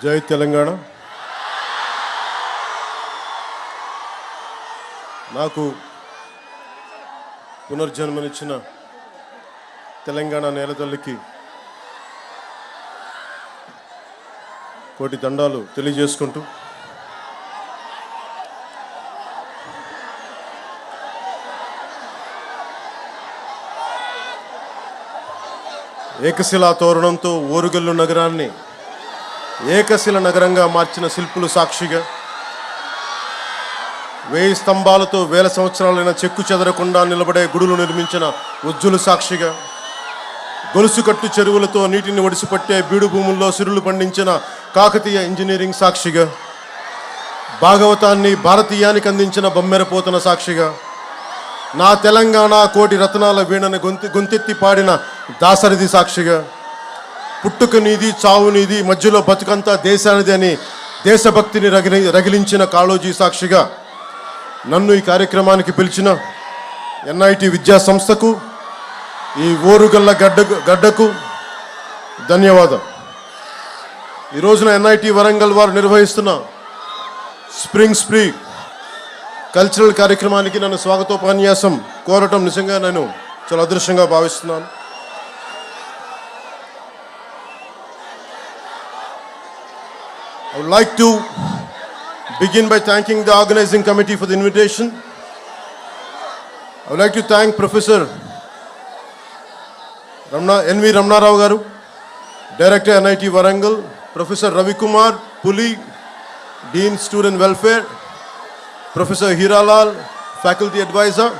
జై తెలంగాణ. నాకు పునర్జన్మనిచ్చిన తెలంగాణ నేల తల్లికి కోటి దండాలు తెలియజేసుకుంటూ ఏకశిలా తోరణంతో ఓరుగల్లు నగరాన్ని ఏకశిల నగరంగా మార్చిన శిల్పులు సాక్షిగా, 1000 స్తంభాలతో వేల సంవత్సరాలైన చెక్కు చెదరకుండా నిలబడే గుడులు నిర్మించిన ఉజ్జులు సాక్షిగా, గొలుసుకట్టు చెరువులతో నీటిని ఒడిసిపట్టే బీడు భూముల్లో సిరులు పండించిన కాకతీయ ఇంజనీరింగ్ సాక్షిగా, భాగవతాన్ని భారతీయానికి అందించిన బొమ్మెరపోతన సాక్షిగా, నా తెలంగాణ కోటి రత్నాల వీణని గొంతెత్తి పాడిన దాసరిది సాక్షిగా, పుట్టుక నీది చావు నీది మధ్యలో బతుకంతా దేశానిది అని దేశభక్తిని రగిలించిన కాళోజీ సాక్షిగా, నన్ను ఈ కార్యక్రమానికి పిలిచిన ఎన్ఐటి విద్యా సంస్థకు, ఈ ఓరుగల్ల గడ్డకు ధన్యవాదం. ఈ రోజున ఎన్ఐటి వరంగల్ వారు నిర్వహిస్తున్న స్ప్రింగ్ స్ప్రీ కల్చరల్ కార్యక్రమానికి నన్ను స్వాగతోపన్యాసం కోరటం నిజంగా నేను చాలా అదృష్టంగా భావిస్తున్నాను. I would like to begin by thanking the organizing committee for the invitation. I would like to thank Professor N.V. Ramna Rao Garu, Director NIT Warangal, Professor Ravi Kumar Puli, Dean Student Welfare, Professor Hiralal, Faculty Advisor,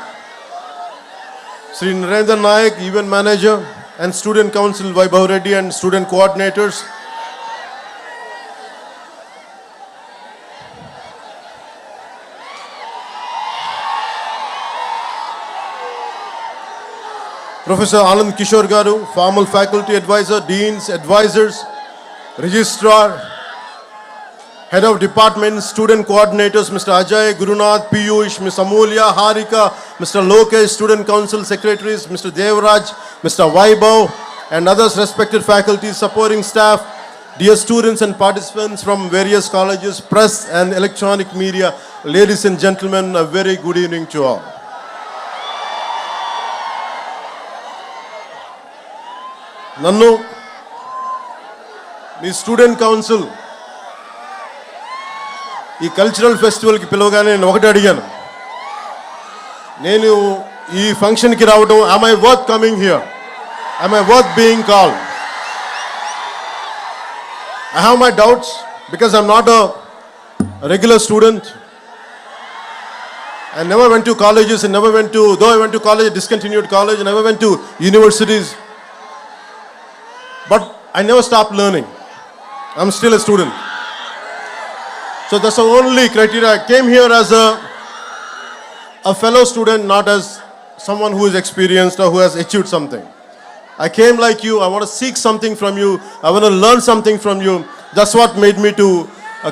Sri Narendra Nayak, Event Manager, and Student Council Vaibhav Reddy and Student Coordinators, Professor Anand Kishore Garu, Formal Faculty Advisor, Deans, Advisors, Registrar, Head of Department, Student Coordinators, Mr. Ajay, Gurunath, Piyush, Ms. Amulya, Harika, Mr. Lokesh, Student Council Secretaries, Mr. Devraj, Mr. Vaibhav, and others respected faculty, supporting staff, dear students and participants from various colleges, press and electronic media, ladies and gentlemen, a very good evening to all. నన్ను మీ student council ఈ cultural ఫెస్టివల్కి పిలవగానే నేను ఒకటి అడిగాను, నేను ఈ ఫంక్షన్కి రావడం, am I worth coming here? Am I worth being called? I have my doubts because I'm not a regular student. I never went to colleges and though I went to college, I discontinued college, and never went to universities. But I never stopped learning. I'm still a student. So that's the only criteria. I came here as a fellow student, not as someone who is experienced or who has achieved something. I came like you. I want to seek something from you. I want to learn something from you. That's what made me to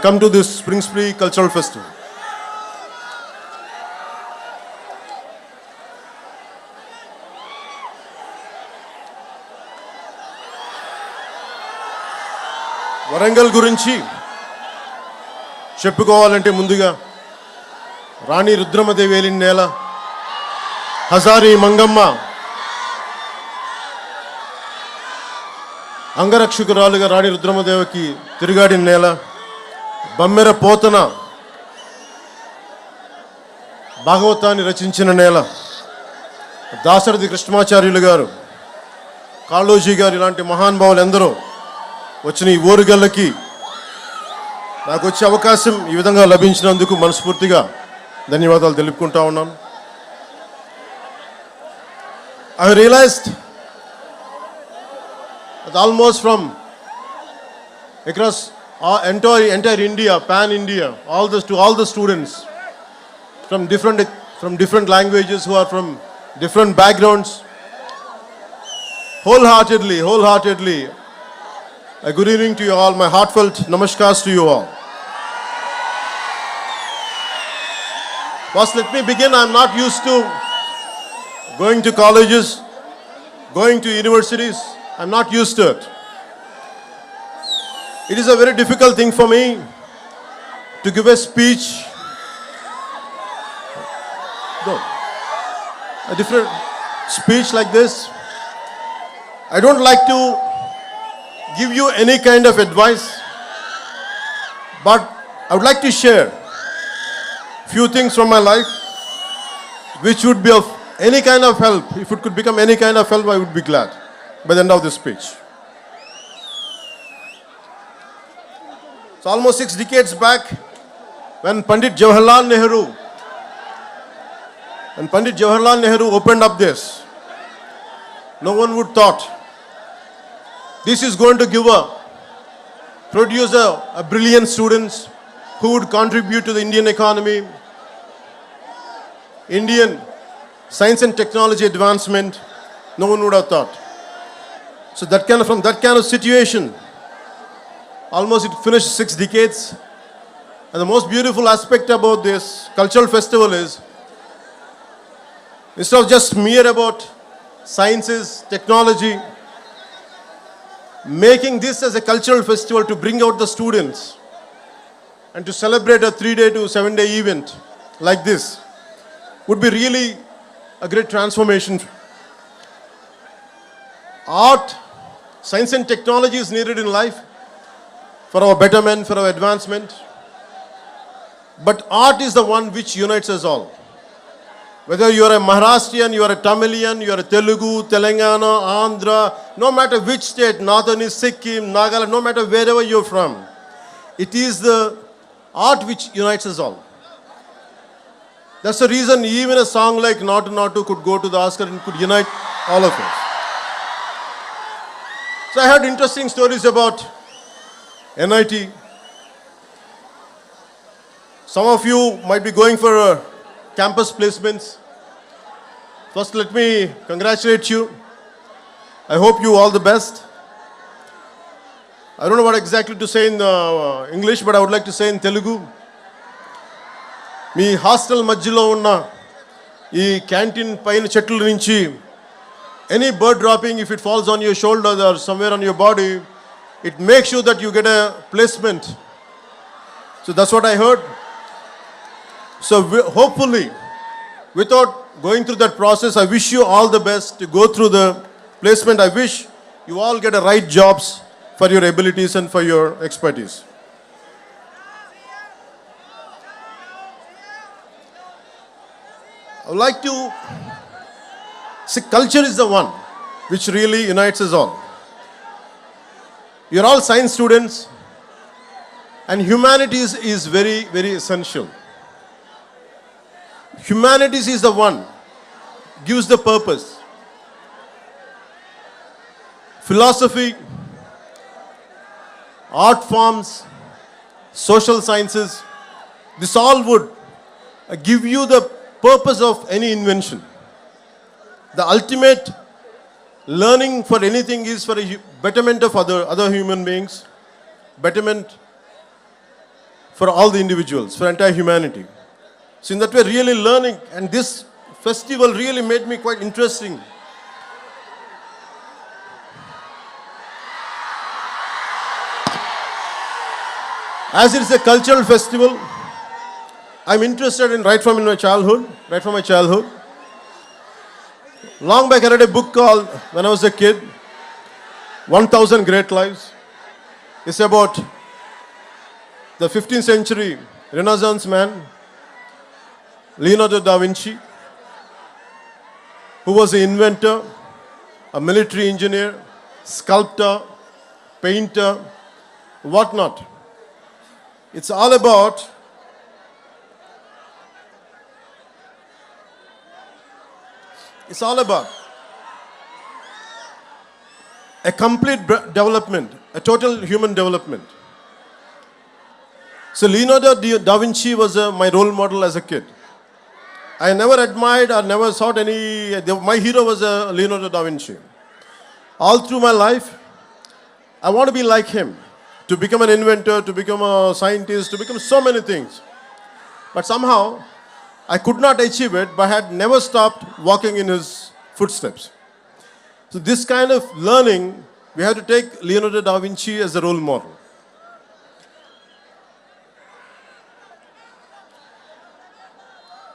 come to this Spring Spree Cultural Festival. Warangal గురించి చెప్పుకోవాలంటే ముందుగా రాణి రుద్రమదేవి ఏలిన నేల, హజారీ మంగమ్మ అంగరక్షకురాలుగా రాణి రుద్రమదేవికి తిరుగాడిన నేల, బమ్మెర పోతన భాగవతాన్ని రచించిన నేల, దాశరథి కృష్ణమాచార్యులు గారు, కాళోజీ గారు ఇలాంటి మహానుభావులు ఎందరో వచ్చిన ఈ ఓరుగల్లకి నాకు వచ్చే అవకాశం ఈ విధంగా లభించినందుకు మనస్ఫూర్తిగా ధన్యవాదాలు తెలుపుకుంటా ఉన్నాను. I realized that almost from across entire India, pan India, all the students from different languages who are from different backgrounds, wholeheartedly a good evening to you all. My heartfelt namaskars to you all. First, let me begin. I'm not used to going to colleges, going to universities. I'm not used to it. It is a very difficult thing for me to give a speech. No, a different speech like this. I don't like to give you any kind of advice, but I would like to share few things from my life which would be of any kind of help. If it could become any kind of help, I would be glad by the end of this speech. So almost 6 decades back, when Pandit Jawaharlal Nehru opened up this, no one would thought this is going to produce a brilliant students who would contribute to the Indian economy, Indian science and technology advancement. No one would have thought. So from that kind of situation, almost it finished 6 decades. And the most beautiful aspect about this cultural festival is, instead of just mere about sciences, technology, making this as a cultural festival to bring out the students and to celebrate a 3-day to 7-day event like this would be really a great transformation. Art, science and technology is needed in life for our betterment, for our advancement. But art is the one which unites us all. Whether you are a Maharashtrian, you are a Tamilian, you are a Telugu, Telangana, Andhra, no matter which state, northern is Sikkim, Nagaland, no matter wherever you're from, it is the art which unites us all. That's the reason even a song like Natu Natu could go to the Oscar and could unite all of us. So I heard interesting stories about NIT. Some of you might be going for campus placements. First, let me congratulate you. I hope you all the best. I don't know what exactly to say in English, but I would like to say in Telugu. Me hostel మధ్యలో ఉన్న ఈ canteen పైన చెట్ల నుంచి any bird dropping, if it falls on your shoulder or somewhere on your body, it makes sure that you get a placement. So that's what I heard. So hopefully, without going through that process, I wish you all the best to go through the placement. I wish you all get the right jobs for your abilities and for your expertise. I would like to see, culture is the one which really unites us all. You're all science students, and humanities is very, very essential. Humanities is the one gives the purpose. Philosophy, art forms, social sciences, this all would give you the purpose of any invention. The ultimate learning for anything is for a betterment of other human beings, betterment for all the individuals, for entire humanity. So in that way, really learning, and this festival really made me quite interesting. As it is a cultural festival, I'm interested in right from my childhood. Long back I read a book called, when I was a kid, 1000 Great Lives. It's about the 15th century Renaissance man, Leonardo da Vinci, who was an inventor, a military engineer, sculptor, painter, whatnot. It's all about a complete development, a total human development. So Leonardo da Vinci was my role model as a kid. I never admired or never thought my hero was Leonardo da Vinci. All through my life, I want to be like him, to become an inventor, to become a scientist, to become so many things. But somehow, I could not achieve it, but I had never stopped walking in his footsteps. So this kind of learning, we have to take Leonardo da Vinci as a role model.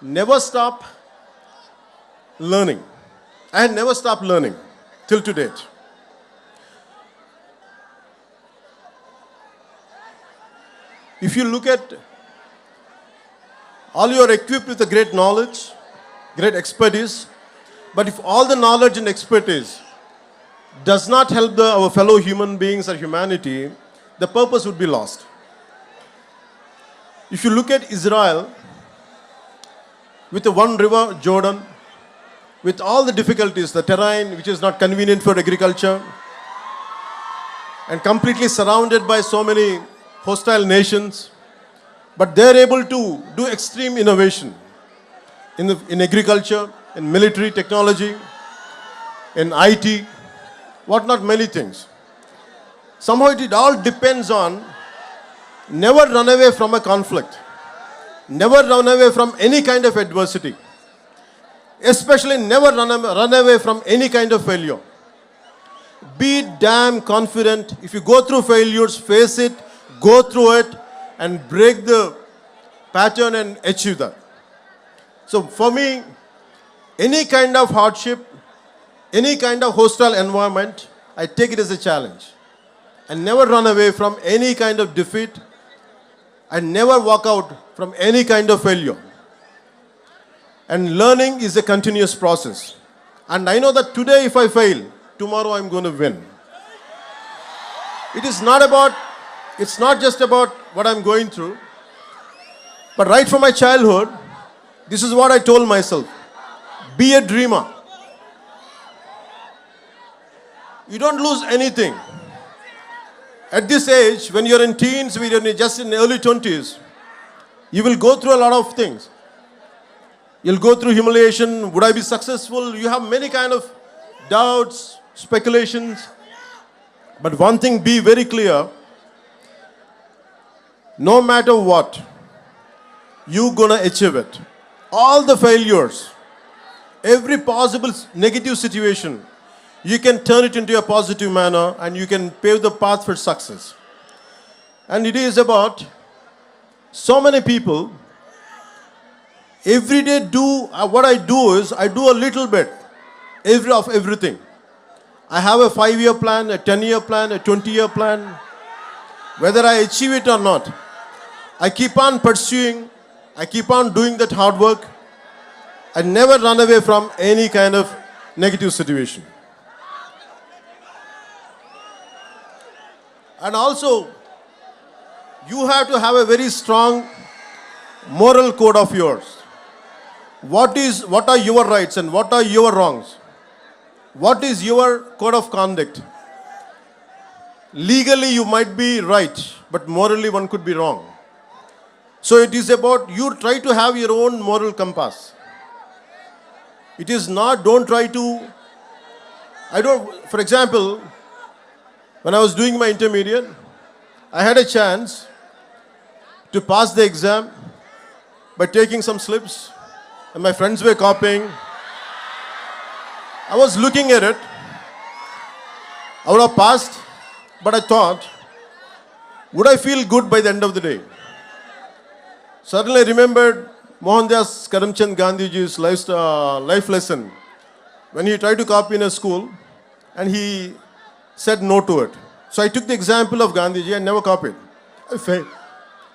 never stop learning. I had never stopped learning till to date. If you look at all, you are equipped with a great knowledge, great expertise, but if all the knowledge and expertise does not help our fellow human beings or humanity, the purpose would be lost. If you look at Israel, with the one river, Jordan, with all the difficulties, the terrain which is not convenient for agriculture, and completely surrounded by so many hostile nations, but they are able to do extreme innovation in agriculture, in military technology, in IT, what not many things. Somehow it all depends on never run away from a conflict, never run away from any kind of adversity, especially never run away from any kind of failure. Be damn confident. If you go through failures, face it, go through it, and break the pattern and achieve that. So for me, any kind of hardship, any kind of hostile environment, I take it as a challenge. And never run away from any kind of defeat, and never walk out from any kind of failure. And learning is a continuous process. And I know that today if I fail, tomorrow I'm going to win. It's not just about what I'm going through, but right from my childhood, this is what I told myself. Be a dreamer. You don't lose anything. At this age, when you're in teens, when you're just in the early 20s, you will go through a lot of things. You'll go through humiliation. Would I be successful? You have many kind of doubts, speculations. But one thing, be very clear. No matter what, you're gonna achieve it. All the failures, every possible negative situation, you can turn it into a positive manner and you can pave the path for success. And it is about so many people. Every day what I do is I do a little bit of everything. I have a 5-year plan, a 10-year plan, a 20-year plan. Whether I achieve it or not, I keep on pursuing, I keep on doing that hard work. I never run away from any kind of negative situation. And also, you have to have a very strong moral code of yours. What are your rights and what are your wrongs? What is your code of conduct? Legally, you might be right, but morally, one could be wrong. So it is about you try to have your own moral compass. It is not, for example, when I was doing my intermediate, I had a chance to pass the exam by taking some slips, and my friends were copying. I was looking at it. I would have passed, but I thought, would I feel good by the end of the day? Suddenly I remembered Mohandas Karamchand Gandhiji's life lesson when he tried to copy in a school and he said no to it. So I took the example of Gandhiji and never copied. I failed.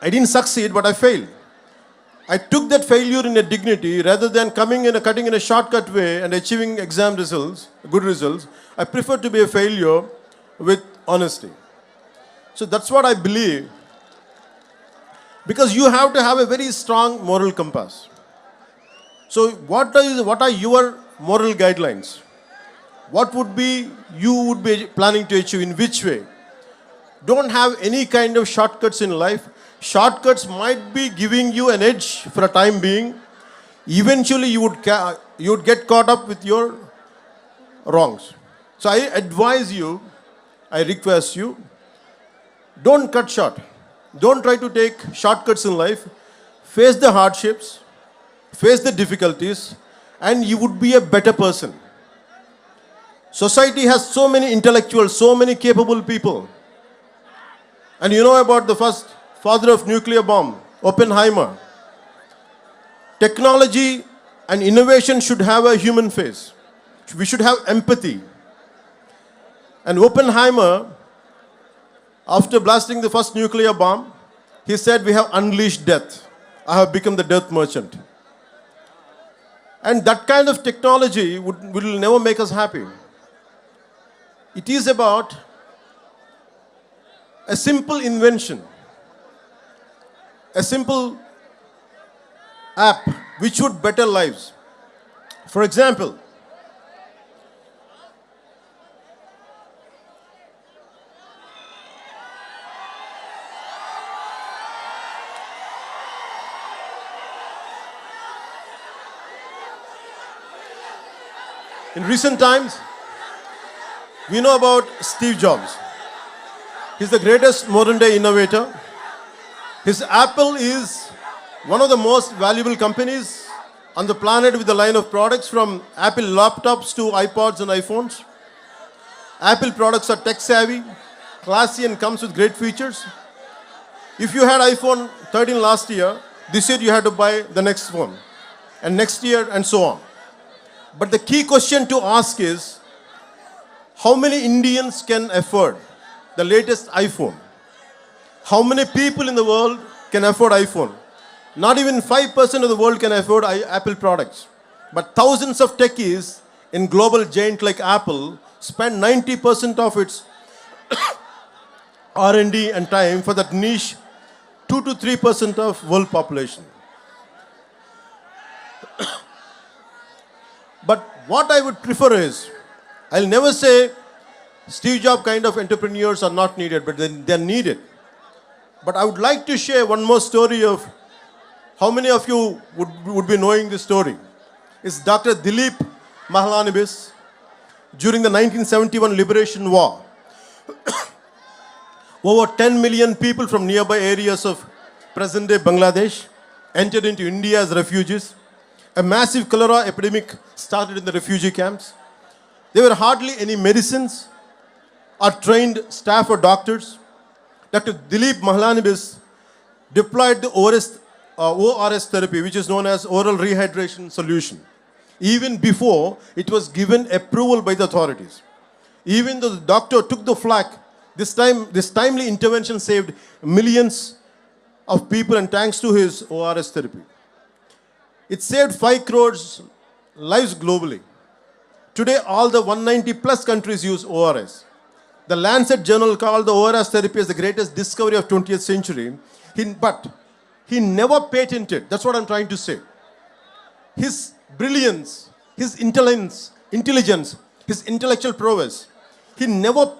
I didn't succeed, but I failed. I took that failure in a dignity rather than cutting in a shortcut way and achieving exam results, good results. I prefer to be a failure with honesty. So that's what I believe. Because you have to have a very strong moral compass. So what are your moral guidelines? What you would be planning to achieve, in which way? Don't have any kind of shortcuts in life. Shortcuts might be giving you an edge for a time being. Eventually you would get caught up with your wrongs. So I advise you, I request you, don't cut short. Don't try to take shortcuts in life. Face the hardships, face the difficulties, and you would be a better person. Society has so many intellectuals, so many capable people. And you know about the first father of nuclear bomb, Oppenheimer. Technology and innovation should have a human face. We should have empathy. And Oppenheimer, after blasting the first nuclear bomb, he said, "We have unleashed death. I have become the death merchant." And that kind of technology will never make us happy. It is about a simple invention, a simple app which would better lives. For example, in recent times, we know about Steve Jobs. He's the greatest modern day innovator. His Apple is one of the most valuable companies on the planet with a line of products from Apple laptops to iPods and iPhones. Apple products are tech savvy, classy, and comes with great features. If you had iPhone 13 last year, this year you had to buy the next phone, and next year, and so on. But the key question to ask is, how many Indians can afford the latest iPhone? How many people in the world can afford iPhone? Not even 5% of the world can afford Apple products. But thousands of techies in global giant like Apple spend 90% of its R&D and time for that niche 2 to 3% of world population. But what I would prefer is, I'll never say Steve Jobs kind of entrepreneurs are not needed, but they're needed. But I would like to share one more story of how many of you would be knowing this story. It's Dr. Dilip Mahalanobis during the 1971 Liberation War. Over 10 million people from nearby areas of present-day Bangladesh entered into India as refugees. A massive cholera epidemic started in the refugee camps. There were hardly any medicines or trained staff or doctors. Dr. Dilip Mahalanobis deployed the ORS therapy, which is known as oral rehydration solution, even before it was given approval by the authorities. Even though the doctor took the flak, this timely intervention saved millions of people, and thanks to his ORS therapy. It saved 5 crores lives globally. Today, all the 190 plus countries use ORS. The Lancet journal called the ORS therapy as the greatest discovery of 20th century. But he never patented. That's what I'm trying to say. His brilliance, his intelligence, his intellectual prowess. He never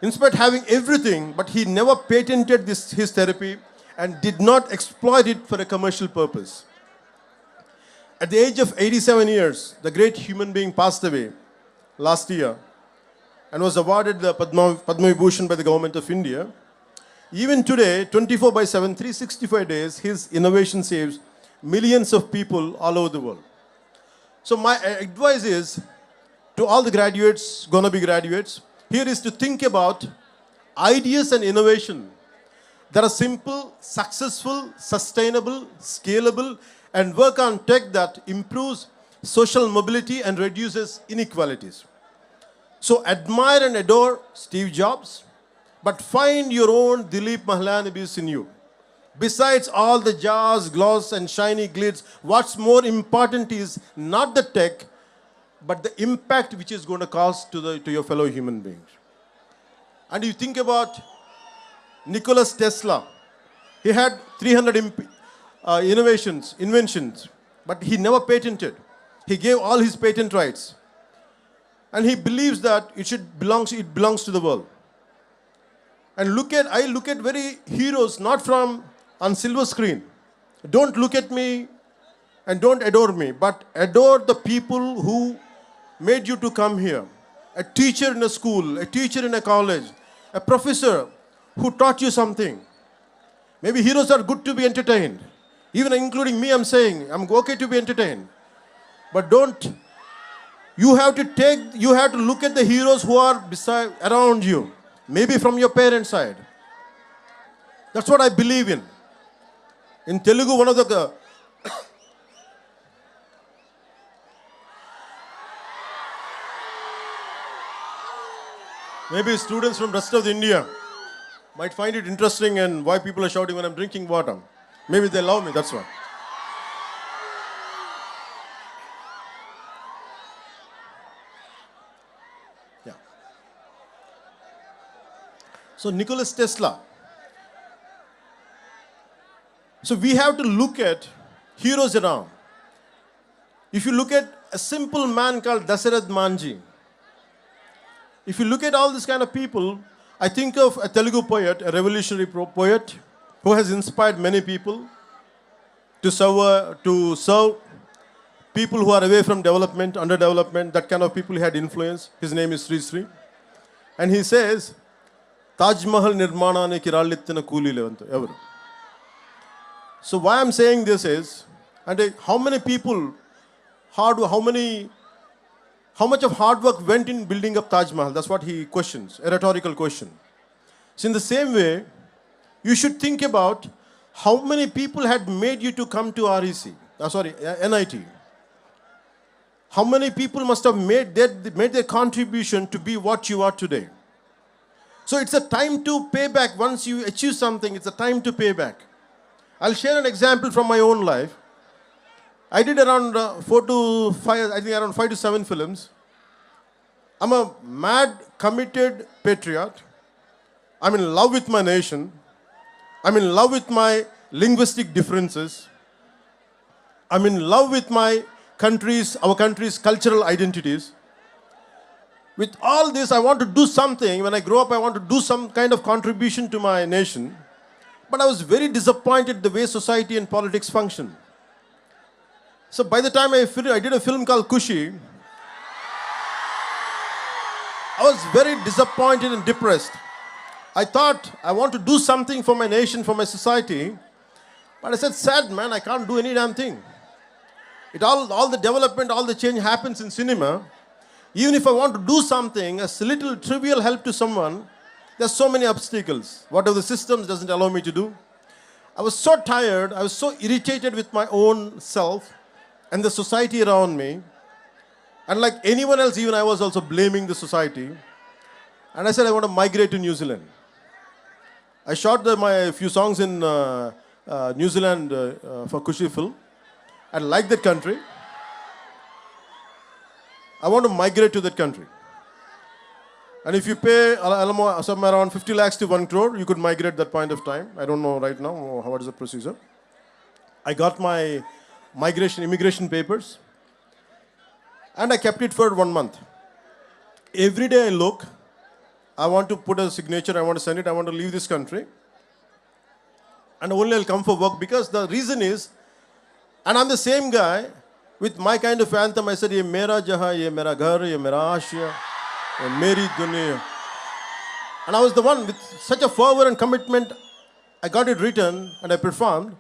in spite of having everything, but he never patented his therapy and did not exploit it for a commercial purpose. At the age of 87 years, the great human being passed away last year and was awarded the Padma Vibhushan by the government of India. Even today, 24/7, 365 days, his innovation saves millions of people all over the world. So my advice is to all the graduates, gonna be graduates, here is to think about ideas and innovation that are simple, successful, sustainable, scalable, and work on tech that improves social mobility and reduces inequalities. So admire and adore Steve Jobs, but find your own Dilip Mahalanobis in you. Besides all the jazz, gloss, and shiny glitz, what's more important is not the tech, but the impact which is going to cause to your fellow human beings. And you think about Nikola Tesla. He had 300 inventions, but he never patented. He gave all his patent rights. And he believes that it belongs to the world. And I look at very heroes, not on silver screen. Don't look at me and don't adore me, but adore the people who made you to come here. A teacher in a school, a teacher in a college, a professor who taught you something. Maybe heroes are good to be entertained. Even including me, I'm saying, I'm okay to be entertained. But you have to look at the heroes who are around you. Maybe from your parents' side. That's what I believe in. In Telugu, one of the Maybe students from rest of the India might find it interesting and why people are shouting when I'm drinking water. Maybe they love me, that's why. Yeah. So Nicholas Tesla. So we have to look at heroes around. If you look at a simple man called Dasarath Manji, if you look at all these kind of people, I think of a Telugu poet, a revolutionary poet, who has inspired many people to serve people who are away from development, underdevelopment, that kind of people he had influence. His name is Sri Sri. And he says, Taj Mahal nirmananiki rallittina kooli levantu evaru. So why I'm saying this is, and how many people, how much of hard work went in building up Taj Mahal? That's what he questions, a rhetorical question. So in the same way, you should think about how many people had made you to come to NIT. How many people must have made their contribution to be what you are today. So it's a time to pay back. Once you achieve something, it's a time to pay back. I'll share an example from my own life. I did around 5 to 7 films. I'm a mad, committed patriot. I'm in love with my nation. I'm in love with my linguistic differences. I'm in love with our country's cultural identities. With all this, I want to do something. When I grow up, I want to do some kind of contribution to my nation. But I was very disappointed the way society and politics function. So by the time I did a film called Kushi, I was very disappointed and depressed. I thought I want to do something for my nation, for my society. But I said, sad man, I can't do any damn thing. All the development, all the change happens in cinema. Even if I want to do something, a little trivial help to someone, there's so many obstacles. Whatever the systems doesn't allow me to do. I was so tired, I was so irritated with my own self and the society around me. And like anyone else, even I was also blaming the society. And I said, I want to migrate to New Zealand. I shot my few songs in New Zealand for Kushi film. I like that country. I want to migrate to that country. And if you pay somewhere around 50 lakhs to 1 crore, you could migrate that point of time. I don't know right now what is the procedure. I got my immigration papers. And I kept it for 1 month. Every day I look, I want to put a signature, I want to send it, I want to leave this country. And only I'll come for work, because the reason is, and I'm the same guy, with my kind of anthem, I said, Ye mera jahan, ye mera ghar, ye mera ashya, ye meri dunya. And I was the one with such a fervor and commitment, I got it written and I performed.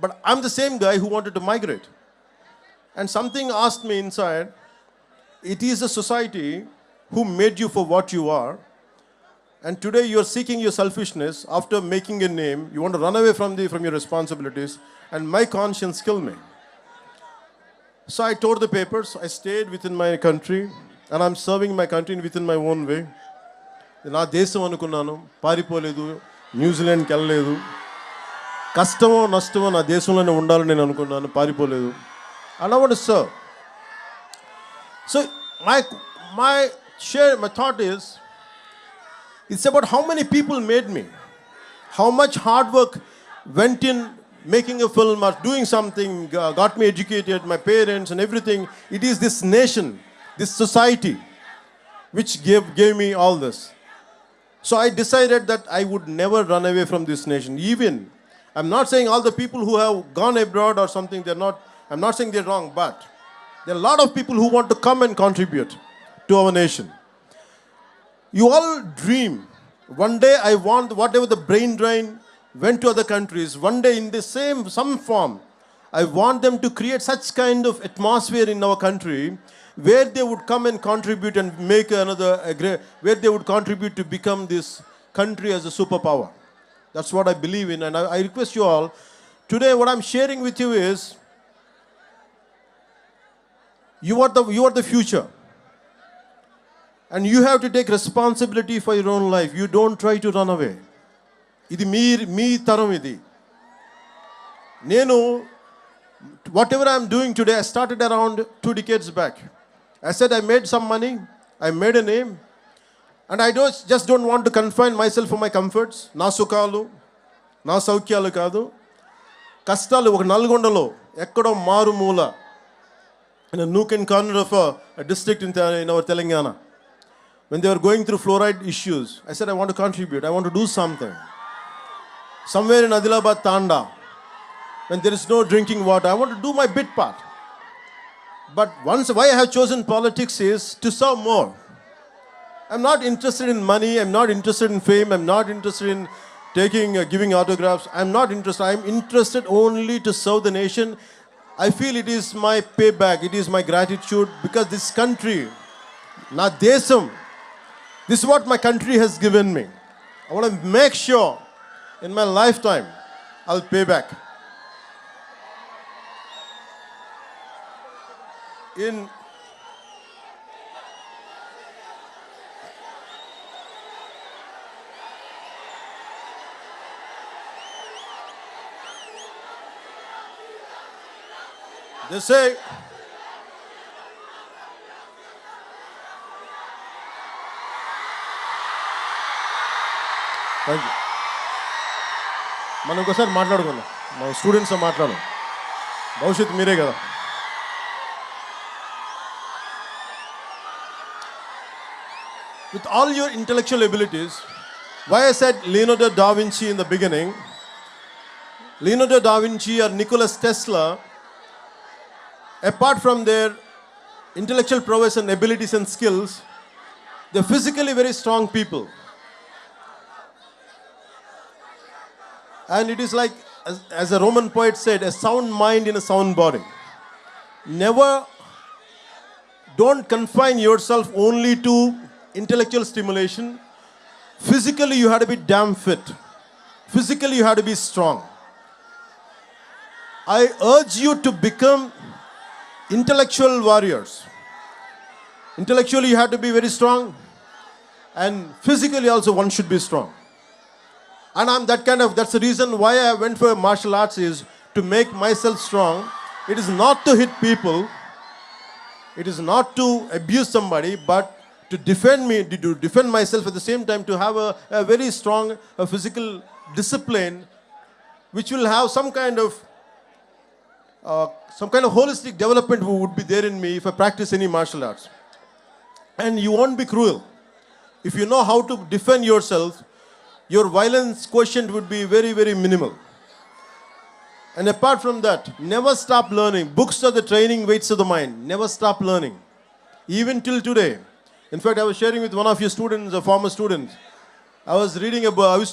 But I'm the same guy who wanted to migrate. And something asked me inside, it is a society who made you for what you are. And today you are seeking your selfishness. After making a name, you want to run away from your responsibilities. And my conscience killed me. So I tore the papers. I stayed within my country. And I'm serving my country within my own way. నా దేశం అనుకున్నాను, పారిపోలేదు, న్యూజిలాండ్కి వెళ్ళలేదు. కష్టమో నష్టమో నా దేశంలోనే ఉండాలని నేను అనుకున్నాను, పారిపోలేదు. And I want to serve. So my thought is, it's about how many people made me, how much hard work went in making a film or doing something, got me educated, my parents and everything. It is this nation, this society, which gave me all this. So I decided that I would never run away from this nation. Even, I'm not saying all the people who have gone abroad or something, I'm not saying they're wrong, but there are a lot of people who want to come and contribute to our nation. You all dream. One day I want, whatever the brain drain went to other countries, one day in some form, I want them to create such kind of atmosphere in our country where they would come and contribute and make where they would contribute to become this country as a superpower. That's what I believe in, and I request you all, today what I'm sharing with you is, you are the future. And you have to take responsibility for your own life. You don't try to run away. ఇది మీ తరం ఇది. నేను whatever I am doing today, I started around 2 decades back. I said I made some money, I made a name, and I just don't want to confine myself for my comforts. నా సుఖాలు, నా సౌఖ్యాలు కాదు. కష్టాలు ఒక నల్గొండలో ఎక్కడో మారుమూల in a nook and corner of a district in our Telangana. When they were going through fluoride issues, I said I want to contribute, I want to do something. Somewhere in Adilabad Tanda, when there is no drinking water, I want to do my bit part. But why I have chosen politics is to serve more. I'm not interested in money, I'm not interested in fame, I'm not interested in giving autographs. I'm not interested. I'm interested only to serve the nation. I feel it is my payback, it is my gratitude, because this country, na desam, this is what my country has given me. I want to make sure in my lifetime I'll pay back. They say, thank you. మనం ఒకసారి మాట్లాడుకుందాం, మన students మాట్లాడదాం, భవిష్యత్తు మీరే కదా. With all your intellectual abilities, why I said Leonardo da Vinci in the beginning, Leonardo da Vinci or Nicholas Tesla, apart from their intellectual prowess and abilities and skills, they're physically very strong people. And it is like, as a Roman poet said, a sound mind in a sound body. Don't confine yourself only to intellectual stimulation. Physically, you have to be damn fit. Physically, you have to be strong. I urge you to become intellectual warriors. Intellectually, you have to be very strong, and physically also one should be strong. And that's the reason why I went for martial arts, is to make myself strong. It is not to hit people, it is not to abuse somebody, but to defend myself at the same time, to have a very strong physical discipline, which will have some kind of holistic development would be there in me if I practice any martial arts. And you won't be cruel. If you know how to defend yourself, your violence quotient would be very, very minimal. And apart from that, never stop learning. Books are the training weights of the mind. Never stop learning. Even till today. In fact, I was sharing with one of your students, a former student. I used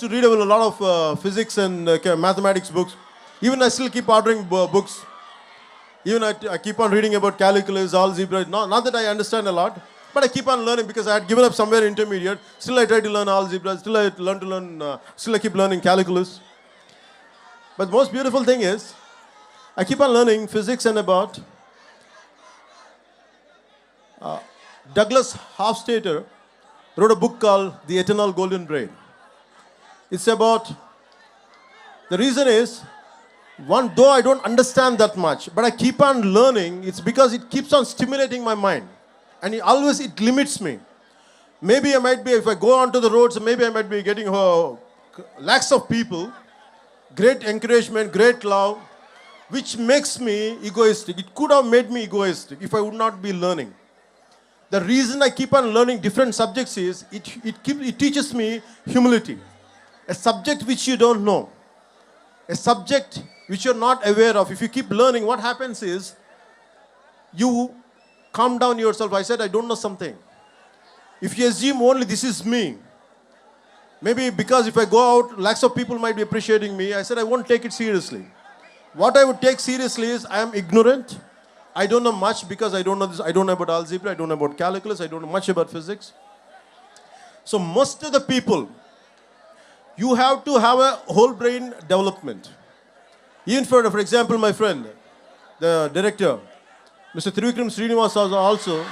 to read a lot of physics and mathematics books. Even I still keep ordering books. Even I keep on reading about calculus, algebra. Not that I understand a lot, but I keep on learning, because I had given up somewhere intermediate. Still I try to learn algebra. Still I keep learning calculus. But the most beautiful thing is, I keep on learning physics. And about Douglas Hofstadter wrote a book called The Eternal Golden Braid. It's about, the reason is, though I don't understand that much, but I keep on learning, it's because it keeps on stimulating my mind. And it limits me. Maybe I might be, if I go onto the roads, maybe I might be getting lakhs of people, great encouragement, great love, which makes me egoistic. It could have made me egoistic if I would not be learning. The reason I keep on learning different subjects is, it teaches me humility. A subject which you don't know, a subject which you're not aware of, if you keep learning, what happens is, you calm down yourself. I said I don't know something. If you assume only this is me, maybe because if I go out, lakhs of people might be appreciating me, I said I won't take it seriously. What I would take seriously is, I am ignorant, I don't know much, because I don't know this, I don't know about algebra, I don't know about calculus, I don't know much about physics. So most of the people, you have to have a whole brain development. Even for example, my friend, the director, Mr. Trivikram Srinivas, also,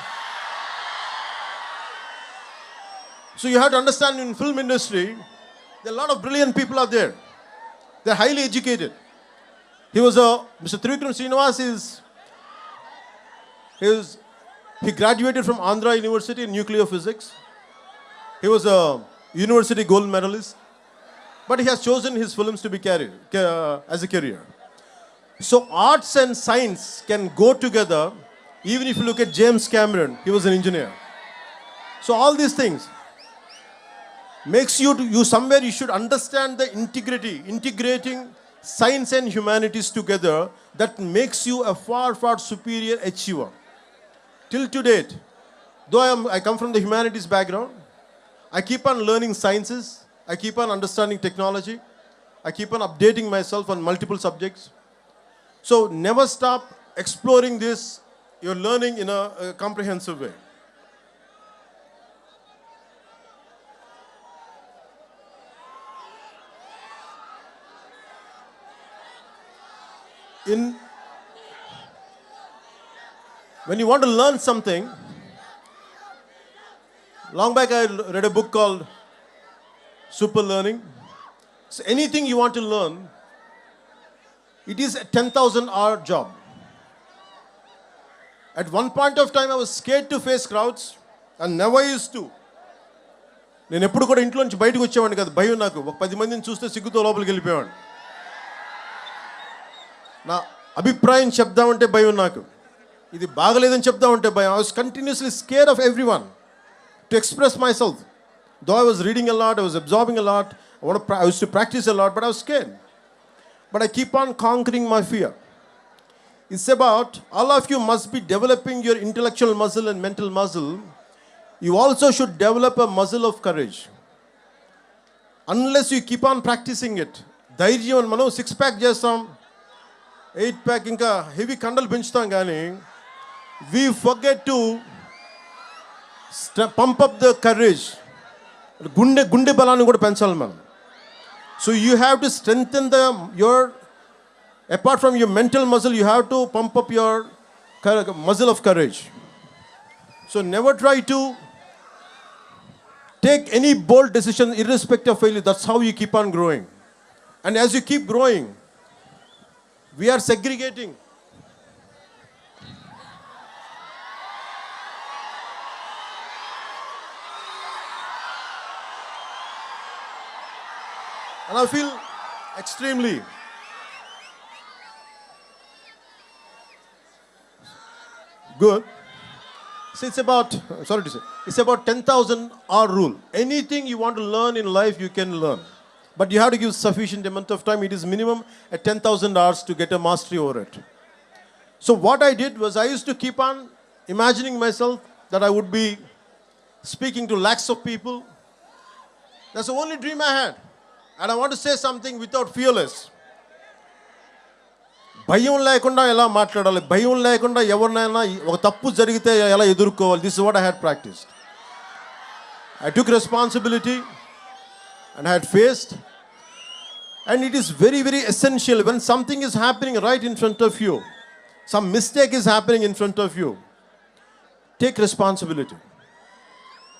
So you have to understand, in film industry, there are a lot of brilliant people out there. They're highly educated. Mr. Trivikram Srinivas he graduated from Andhra University in nuclear physics. He was a university gold medalist. But he has chosen his films to be as a career. So arts and science can go together. Even if you look at James Cameron, he was an engineer. So all these things makes you somewhere you should understand the integrating science and humanities together, that makes you a far, far superior achiever. Till to date, though I come from the humanities background, I keep on learning sciences, I keep on understanding technology, I keep on updating myself on multiple subjects. So never stop exploring this, you're learning in a comprehensive way. When you want to learn something, long back I read a book called Super Learning. So anything you want to learn, it is a 10,000 hour job. At one point of time I was scared to face crowds and never used to. నేను ఎప్పుడు కూడా ఇంట్లో నుంచి బయటకు వచ్చేవాడిని కాదు, భయం నాకు. ఒక 10 మందిని చూస్తే సిగ్గుతో లోపలికి వెళ్ళిపోయేవాడిని. నా అభిప్రాయం చెప్దామంటే భయం నాకు. ఇది బాగలేదని చెప్దామంటే భయం. I was continuously scared of everyone to express myself. Though I was reading a lot, I was absorbing a lot, I used to practice a lot, but I was scared. But I keep on conquering my fear. It's about, all of you must be developing your intellectual muscle and mental muscle. You also should develop a muscle of courage. Unless you keep on practicing it, ధైర్యం అని మనం 6-pack చేస్తాం, 8-pack ఇంకా heavy కండలు పెంచుతాం, కానీ we forget to pump up the courage. గుండె బలాన్ని కూడా పెంచాలి మనం. So you have to strengthen apart from your mental muscle, you have to pump up your muscle of courage. So never try to take any bold decision irrespective of failure. That's how you keep on growing. And as you keep growing, we are segregating. And I feel extremely good. So it's about 10,000 hour rule. Anything you want to learn in life, you can learn. But you have to give sufficient amount of time. It is minimum at 10,000 hours to get a mastery over it. So what I did was, I used to keep on imagining myself that I would be speaking to lakhs of people. That's the only dream I had. And I want to say something without fearless. భయం లేకుండా ఎలా మాట్లాడాలి, భయం లేకుండా ఎవరినైనా ఒక తప్పు జరిగితే ఎలా ఎదుర్కోవాలి. This is what I had practiced. I took responsibility and I had faced. And it is very, very essential when something is happening right in front of you, some mistake is happening in front of you, take responsibility.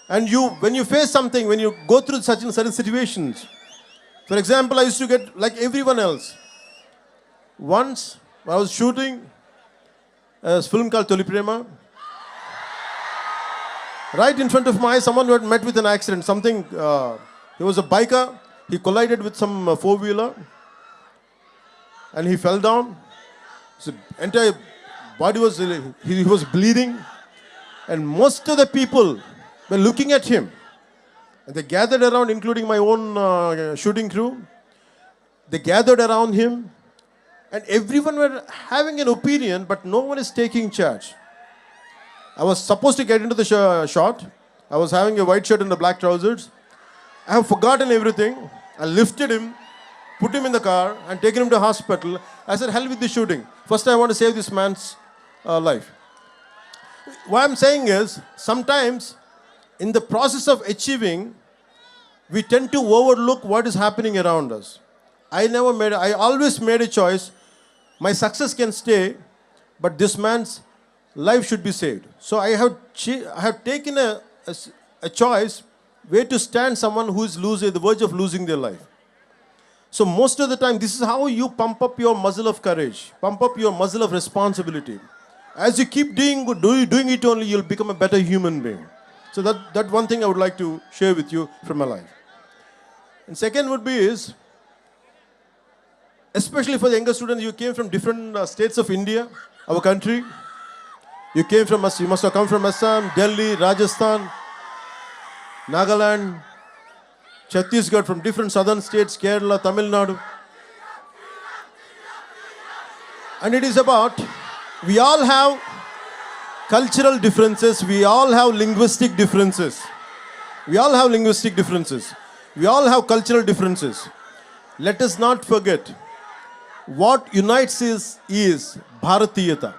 And when you face something, when you go through certain situations, for example, I used to get like everyone else. Once I was shooting a film called Toli Prema. Right in front of my eyes, someone had met with an accident. He was a biker. He collided with some four-wheeler and he fell down. His entire body he was bleeding, and most of the people were looking at him. And they gathered around, including my own shooting crew. They gathered around him, and everyone were having an opinion, but no one is taking charge. I was supposed to get into the shot. I was having a white shirt and the black trousers. I have forgotten everything. I lifted him, put him in the car, and taken him to hospital. I said, hell with the shooting. First, I want to save this man's life. What I'm saying is, sometimes in the process of achieving, we tend to overlook what is happening around us. I always made a choice. My success can stay, but this man's life should be saved. So I have taken a choice where to stand someone who is at the verge of losing their life. So most of the time, this is how you pump up your muscle of courage, pump up your muscle of responsibility. As you keep doing it only, you'll become a better human being. So that one thing I would like to share with you from my life. And second would be is, especially for the younger students, you came from different states of India, our country. You must have come from Assam, Delhi, Rajasthan, Nagaland, Chhattisgarh, from different southern states, Kerala, Tamil Nadu. And it is about, we all have cultural differences, we all have linguistic differences. We all have linguistic differences. We all have cultural differences. Let us not forget, what unites is Bharatiyata.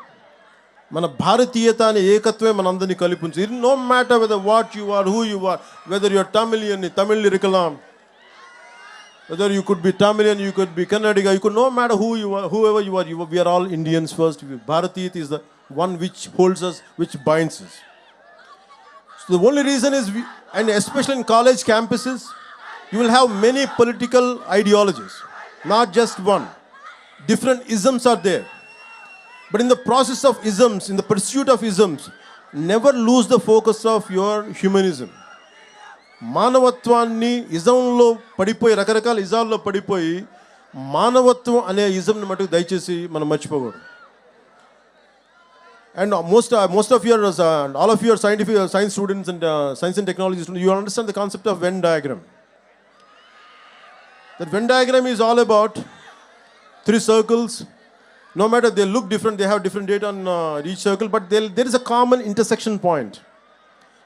మన భారతీయత అనే ఏకత్వమే మనందరినీ కలిపించు. It no matter whether what you are, who you are, whether you are Tamilian, Tamil irikalam, whether you could be Tamilian, you could be Kannadiga, you could, no matter who you are, whoever you are, we are all Indians first. Bharatiyata is the one which holds us, which binds us. So the only reason is, and especially in college campuses, you will have many political ideologies, not just one. Different isms are there. But in the process of isms, in the pursuit of isms, never lose the focus of your humanism. మానవత్వాన్ని ఇజంలో పడిపోయి, రకరకాల ఇజాల్లో పడిపోయి, మానవత్వం అనే ఇజంని మటుకు దయచేసి మనం మర్చిపోకూడదు. And most of your, all of your science students and science and technology students, you understand the concept of Venn diagram. That Venn diagram is all about three circles. No matter they look different, they have different data on each circle, but there is a common intersection point.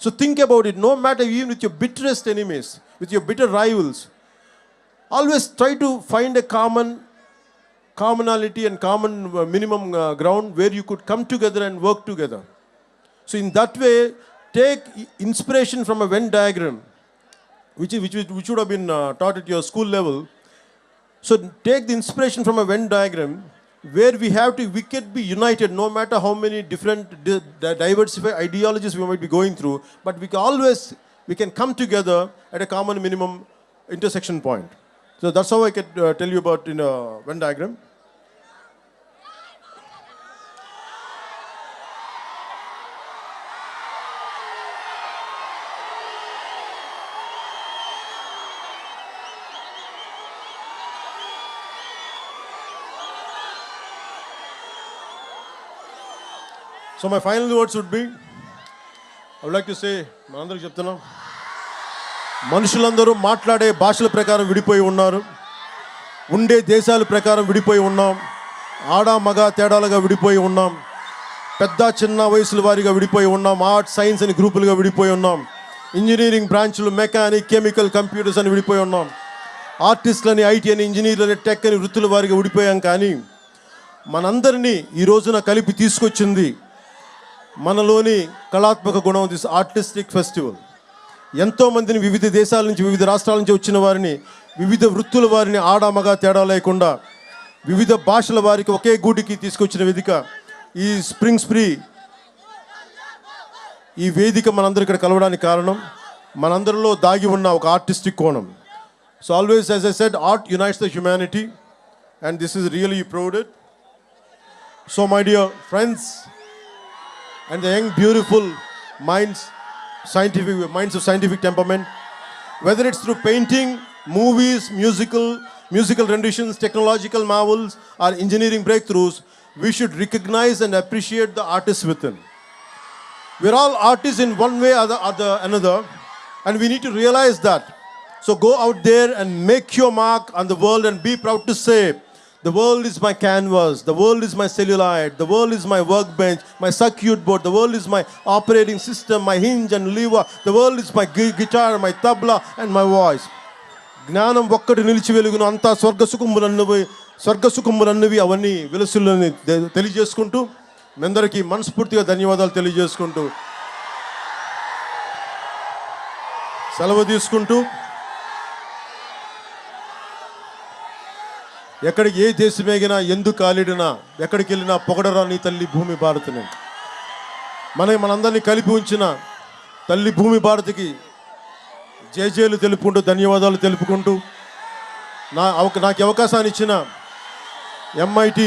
So think about it. No matter, even with your bitterest enemies, with your bitter rivals, always try to find a commonality and common minimum ground where you could come together and work together. So in that way, take inspiration from a Venn diagram, which would have been taught at your school level. So take the inspiration from a Venn diagram, where we can be united, no matter how many different diversified ideologies we might be going through, but we can come together at a common minimum intersection point. So that's how I can tell you about in a Venn diagram. So my final words would be, I would like to say, మనందరికీ చెప్తున్నా, మనుషులందరూ మాట్లాడే భాషల ప్రకారం విడిపోయి ఉన్నారు, ఉండే దేశాల ప్రకారం విడిపోయి ఉన్నాం, ఆడ మగ తేడాలుగా విడిపోయి ఉన్నాం, పెద్ద చిన్న వయసుల వారిగా విడిపోయి ఉన్నాం, ఆర్ట్స్ సైన్స్ అని గ్రూపులుగా విడిపోయి ఉన్నాం, ఇంజనీరింగ్ బ్రాంచ్లు మెకానిక్ కెమికల్ కంప్యూటర్స్ అని విడిపోయి ఉన్నాం, ఆర్టిస్టులని ఐటీ అని ఇంజనీర్లని టెక్ అని వృత్తుల వారిగా విడిపోయాం. కానీ మనందరినీ ఈ రోజున కలిపి తీసుకొచ్చింది మనలోని కళాత్మక గుణం, దిస్ ఆర్టిస్టిక్ ఫెస్టివల్. ఎంతోమందిని వివిధ దేశాల నుంచి, వివిధ రాష్ట్రాల నుంచి వచ్చిన వారిని, వివిధ వృత్తుల వారిని ఆడ మగ తేడా లేకుండా వివిధ భాషల వారికి ఒకే గూటికి తీసుకొచ్చిన వేదిక ఈ స్ప్రింగ్ స్ప్రీ. ఈ వేదిక మనందరూ ఇక్కడ కలవడానికి కారణం మనందరిలో దాగి ఉన్న ఒక ఆర్టిస్టిక్ కోణం. So always, as I said, art unites the humanity, and this is really proud. So my dear friends and the young beautiful minds of scientific temperament, whether it's through painting, movies, musical renditions, technological marvels, or engineering breakthroughs, we should recognize and appreciate the artists within. We're all artists in one way or another, and we need to realize that. So go out there and make your mark on the world and be proud to say, the world is my canvas, the world is my celluloid, the world is my workbench, my circuit board, the world is my operating system, my hinge and lever, the world is my guitar, my tabla and my voice. జ్ఞానం ఒక్కటి నిలిచి వెలుగును, అంతా స్వర్గసుఖములన్నవి అవన్నీ వెలుసులని తెలియజేసుకుంటూ, మీ అందరికీ మనస్ఫూర్తిగా ధన్యవాదాలు తెలియజేసుకుంటూ సెలవు తీసుకుంటూ, ఎక్కడికి ఏ దేశమేగినా ఎందుకు కాలిడినా ఎక్కడికి వెళ్ళినా పొగడరా నీ తల్లి భూమి భారతిని. మనందరినీ కలిపి ఉంచిన తల్లి భూమి భారతికి జేజేలు తెలుపుకుంటూ ధన్యవాదాలు తెలుపుకుంటూ నాకు అవకాశాన్ని ఇచ్చిన MIT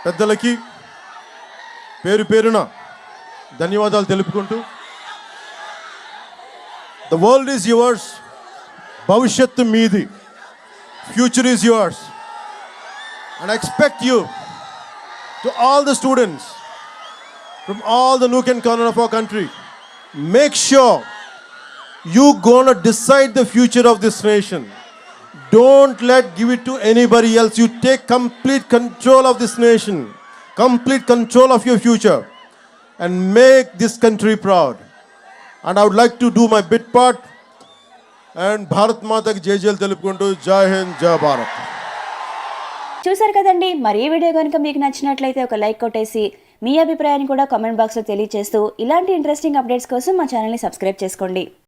పెద్దలకి పేరు పేరున ధన్యవాదాలు తెలుపుకుంటూ ద వరల్డ్ ఈజ్ యువర్స్, భవిష్యత్తు మీది, future is yours. And I expect you, to all the students from all the nook and corner of our country, make sure you gonna decide the future of this nation. Don't give it to anybody else. You take complete control of this nation, complete control of your future, and make this country proud. And I would like to do my bit part. And Bharat Mata ki jai jai telupukuntu, Jai Hind, Jai Bharat. చూసారు కదండి. మరి ఈ video కనుక మీకు నచ్చినట్లయితే ఒక like కొట్టేసి మీ అభిప్రాయాన్ని కూడా కామెంట్ బాక్స్లో తెలియజేస్తూ ఇలాంటి ఇంట్రెస్టింగ్ అప్డేట్స్ కోసం మా ఛానల్ని సబ్స్క్రైబ్ చేసుకోండి.